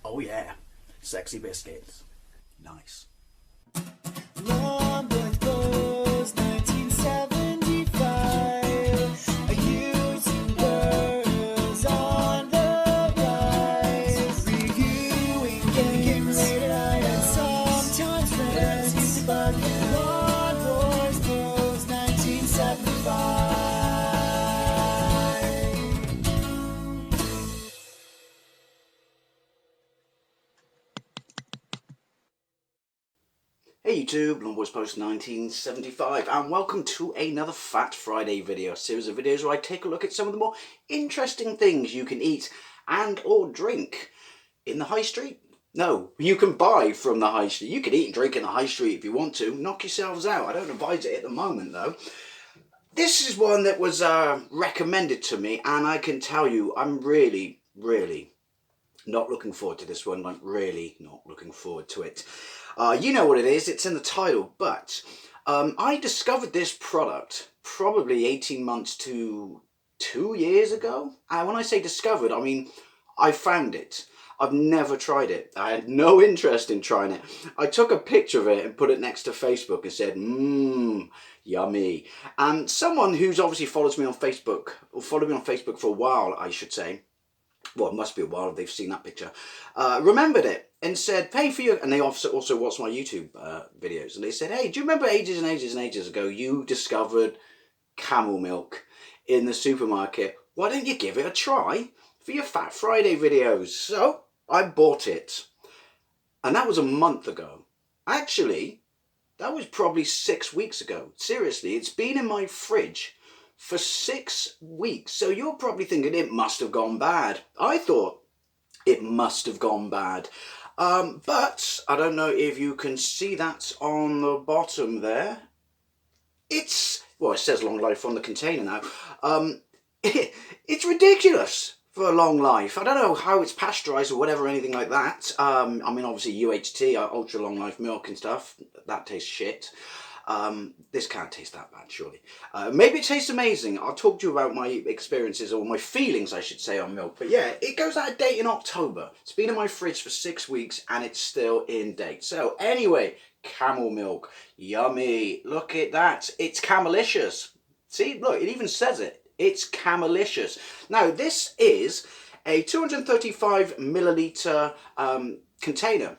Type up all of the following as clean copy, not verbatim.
Oh yeah, sexy biscuits. Nice. Long boys blues, 1975. Using girls on the rise. Reviewing games late at night and sometimes friends. But Long boys blues, 1975. Hey YouTube, Longboys Post 1975, and welcome to another Fat Friday video, a series of videos where I take a look at some of the more interesting things you can eat and or drink in the high street. No, you can buy from the high street. You can eat and drink in the high street if you want to. Knock yourselves out. I don't advise it at the moment though. This is one that was recommended to me, and I can tell you I'm really not looking forward to this one, like really not looking forward to it. You know what it is, it's in the title, but I discovered this product probably 18 months to 2 years ago. And when I say discovered, I mean I found it. I've never tried it. I had no interest in trying it. I took a picture of it and put it next to Facebook and said, yummy. And someone who's obviously follows me on Facebook, or followed me on Facebook for a while, I should say, well, it must be a while if they've seen that picture, remembered it and said, pay for your, and they also watched my YouTube videos, and they said, hey, do you remember ages and ages and ages ago you discovered Camel Milk in the supermarket? Why don't you give it a try for your Fat Friday videos? So I bought it, and that was a month ago. Actually, that was probably 6 weeks ago. Seriously, it's been in my fridge for 6 weeks. So you're probably thinking it must have gone bad. I thought it must have gone bad. But I don't know if you can see that on the bottom there. Well, it says long life on the container now. It's ridiculous for a long life. I don't know how it's pasteurized or whatever, anything like that. I mean, obviously UHT, ultra long life milk and stuff, that tastes shit. This can't taste that bad, surely. Maybe it tastes amazing. I'll talk to you about my experiences, or my feelings, I should say, on milk. But yeah, it goes out of date in October. It's been in my fridge for 6 weeks, and it's still in date. So anyway, Camel Milk. Yummy. Look at that. It's Camelicious. See, look, it even says it. It's Camelicious. Now, this is a 235 milliliter container,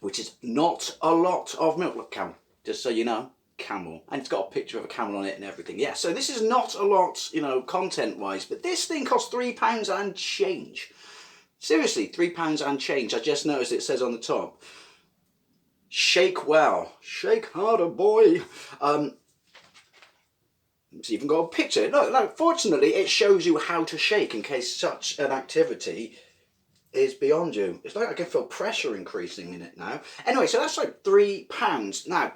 which is not a lot of milk. Look, Camel, just so you know. Camel, and it's got a picture of a camel on it and everything. Yeah, so this is not a lot, you know, content wise, but this thing costs £3 and change. Seriously, £3 and change. I just noticed it says on the top, shake well, shake harder, boy. It's even got a picture. Look, fortunately it shows you how to shake in case such an activity is beyond you. It's like I can feel pressure increasing in it now. Anyway, so that's like £3. Now,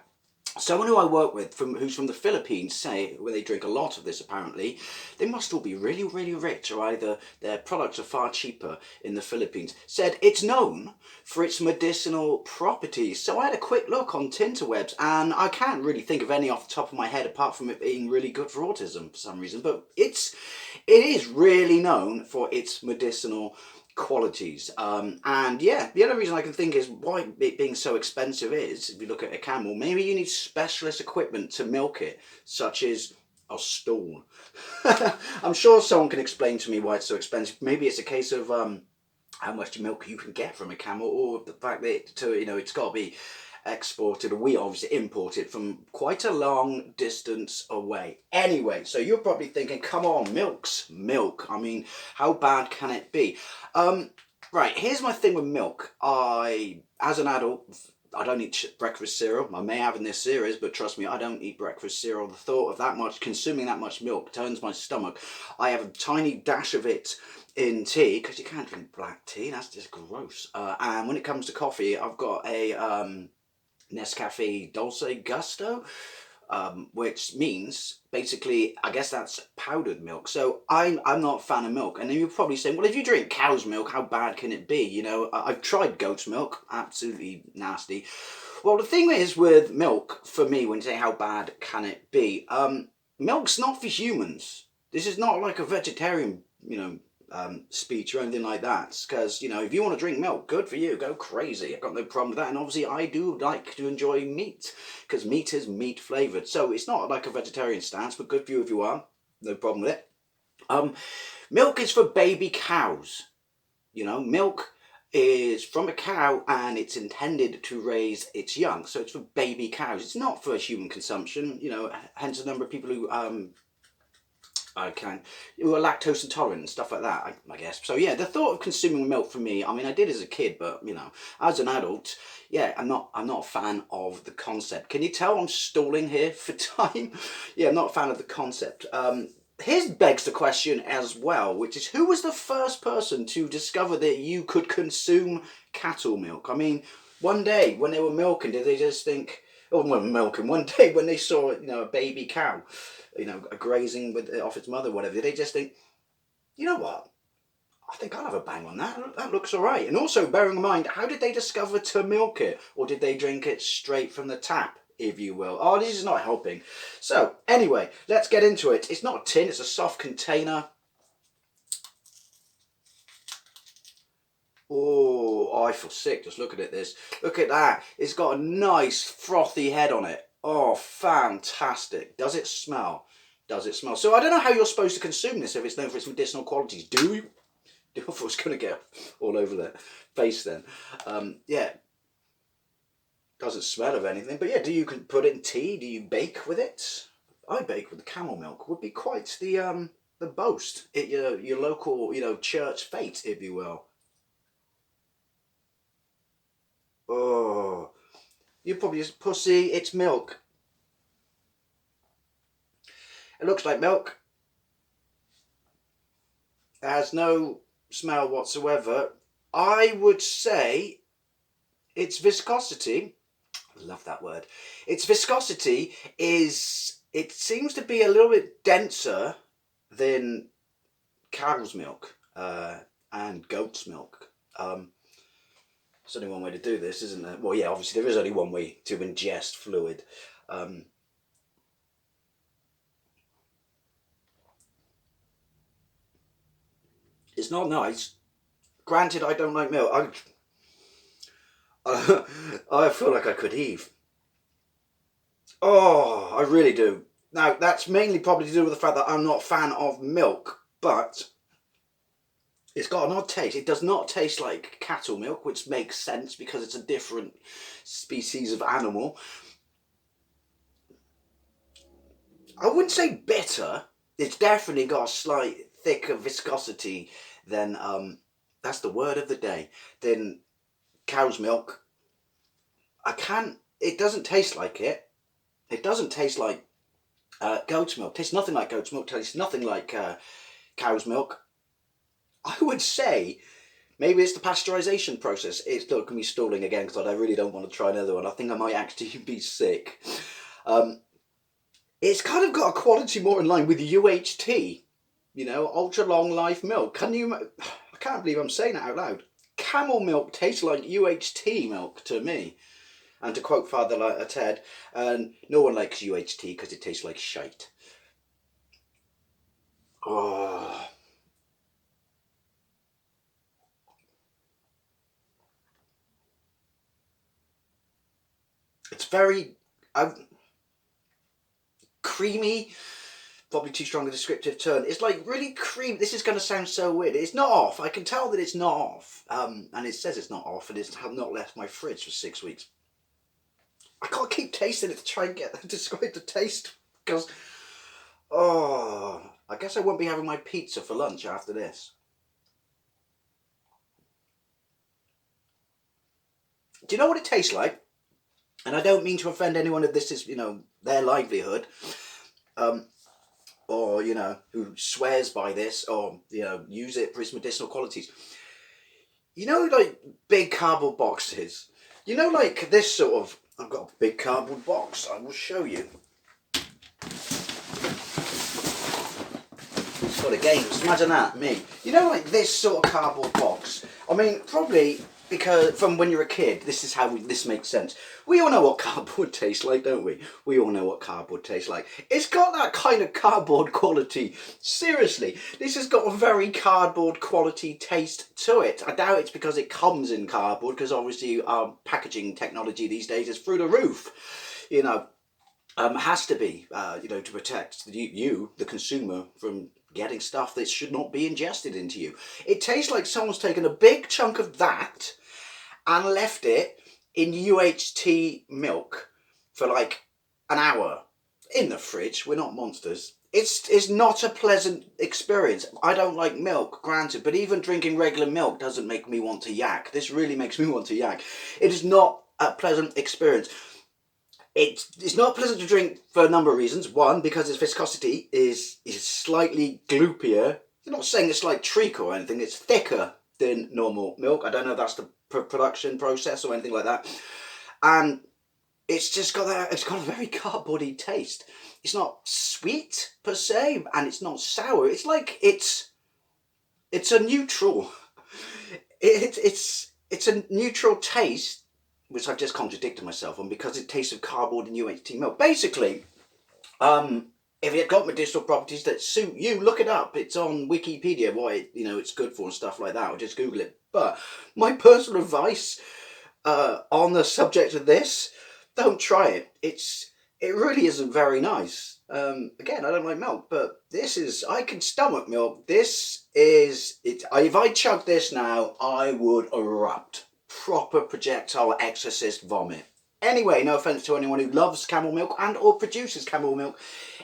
someone who I work with, who's from the Philippines, say when they drink a lot of this, apparently, they must all be really rich, or either their products are far cheaper in the Philippines. Said it's known for its medicinal properties. So I had a quick look on Tinterwebs, and I can't really think of any off the top of my head apart from it being really good for autism for some reason. But it is really known for its medicinal qualities, and yeah, the other reason I can think is why it being so expensive is, if you look at a camel, maybe you need specialist equipment to milk it, such as a stool. I'm sure someone can explain to me why it's so expensive. Maybe it's a case of how much milk you can get from a camel, or the fact that it's got to be exported, or we obviously import it from quite a long distance away. Anyway, so you're probably thinking, come on, milk's milk. I mean, how bad can it be? Right, here's my thing with milk. As an adult, I don't eat breakfast cereal. I may have in this series, but trust me, I don't eat breakfast cereal. The thought of consuming that much milk turns my stomach. I have a tiny dash of it in tea, because you can't drink black tea, that's just gross. And when it comes to coffee, I've got a Nescafe Dulce Gusto, which means basically, I guess that's powdered milk. So I'm not a fan of milk. And then you're probably saying, well, if you drink cow's milk, how bad can it be? You know, I've tried goat's milk, absolutely nasty. Well, the thing is with milk, for me, when you say how bad can it be, milk's not for humans. This is not like a vegetarian, speech or anything like that, because, you know, if you want to drink milk, good for you, go crazy, I've got no problem with that. And obviously I do like to enjoy meat, because meat is meat flavoured, so it's not like a vegetarian stance, but good for you if you are, no problem with it. Milk is for baby cows. You know, milk is from a cow and it's intended to raise its young, so it's for baby cows, it's not for human consumption, you know, hence a number of people who who are lactose intolerant and stuff like that, I guess. So yeah, the thought of consuming milk for me, I mean, I did as a kid, but you know, as an adult, yeah, I'm not a fan of the concept. Can you tell I'm stalling here for time? Yeah, I'm not a fan of the concept. Here's begs the question as well, which is, who was the first person to discover that you could consume cattle milk? I mean, one day when they were milking, did they just think, oh, well, milking, one day when they saw, you know, a baby cow, you know, grazing with off its mother, whatever, did they just think, you know what, I think I'll have a bang on that, that looks all right? And also, bearing in mind, how did they discover to milk it? Or did they drink it straight from the tap, if you will? Oh, this is not helping. So, anyway, let's get into it. It's not a tin, it's a soft container. Oh, I feel sick just looking at this. Look at that. It's got a nice frothy head on it. Oh, fantastic. Does it smell? Does it smell? So I don't know how you're supposed to consume this if it's known for its medicinal qualities. Do you? I thought I was going to get all over the face then. Yeah. Doesn't smell of anything. But yeah, do you put it in tea? Do you bake with it? I bake with the camel milk. Would be quite the boast at your local, you know, church fete, if you will. Oh, you probably just pussy, it's milk. It looks like milk. It has no smell whatsoever. I would say its viscosity, I love that word, its viscosity is, it seems to be a little bit denser than cow's milk and goat's milk. There's only one way to do this, isn't there? Well, yeah, obviously there is only one way to ingest fluid. It's not nice. Granted, I don't like milk. I feel like I could heave. Oh, I really do. Now, that's mainly probably to do with the fact that I'm not a fan of milk, but it's got an odd taste. It does not taste like cattle milk, which makes sense because it's a different species of animal. I wouldn't say bitter. It's definitely got a slight thicker viscosity than, that's the word of the day, than cow's milk. It doesn't taste like it. It doesn't taste like goat's milk. It tastes nothing like goat's milk. It tastes nothing like cow's milk. I would say maybe it's the pasteurization process. It's look at me stalling again because I really don't want to try another one. I think I might actually be sick. It's kind of got a quality more in line with UHT, you know, ultra long life milk. I can't believe I'm saying that out loud. Camel milk tastes like UHT milk to me. And to quote Father Ted, no one likes UHT because it tastes like shite. Oh. It's very creamy, probably too strong a descriptive term. It's like really creamy. This is going to sound so weird. It's not off. I can tell that it's not off. And it says it's not off, and it's not left my fridge for 6 weeks. I can't keep tasting it to try and describe the taste because, oh, I guess I won't be having my pizza for lunch after this. Do you know what it tastes like? And I don't mean to offend anyone if this is, you know, their livelihood, or, you know, who swears by this or, you know, use it for its medicinal qualities. You know, like big cardboard boxes. You know, like this sort of, I've got a big cardboard box. I will show you. It's full of games. Imagine that, me. You know, like this sort of cardboard box. I mean, probably because from when you're a kid, this is how this makes sense. We all know what cardboard tastes like, don't we? We all know what cardboard tastes like. It's got that kind of cardboard quality. Seriously, this has got a very cardboard quality taste to it. I doubt it's because it comes in cardboard, because obviously our packaging technology these days is through the roof. You know, has to be, you know, to protect you, the consumer, from getting stuff that should not be ingested into you. It tastes like someone's taken a big chunk of that and left it in UHT milk for like an hour in the fridge. We're not monsters. It's not a pleasant experience. I don't like milk, granted, but even drinking regular milk doesn't make me want to yak. This really makes me want to yak. It is not a pleasant experience. It's not pleasant to drink for a number of reasons. One, because its viscosity is slightly gloopier. I'm not saying it's like treacle or anything. It's thicker than normal milk. I don't know if that's the production process or anything like that. And it's just got that. It's got a very cardboardy taste. It's not sweet per se, and it's not sour. It's like it's a neutral. It's a neutral taste, which I've just contradicted myself on, because it tastes of cardboard and UHT milk. Basically, if it got medicinal properties that suit you, look it up. It's on Wikipedia what it's good for and stuff like that, or just Google it. But my personal advice on the subject of this, don't try it. It really isn't very nice. Again, I don't like milk, but I can stomach milk. This is it. If I chugged this now, I would erupt. Proper projectile exorcist vomit. Anyway, no offense to anyone who loves camel milk and or produces camel milk.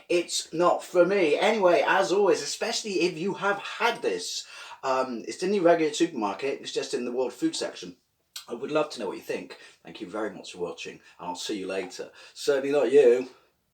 It's not for me. Anyway, as always, especially if you have had this, it's in the regular supermarket. It's just in the world food section. I would love to know what you think. Thank you very much for watching, and I'll see you later. Certainly not you.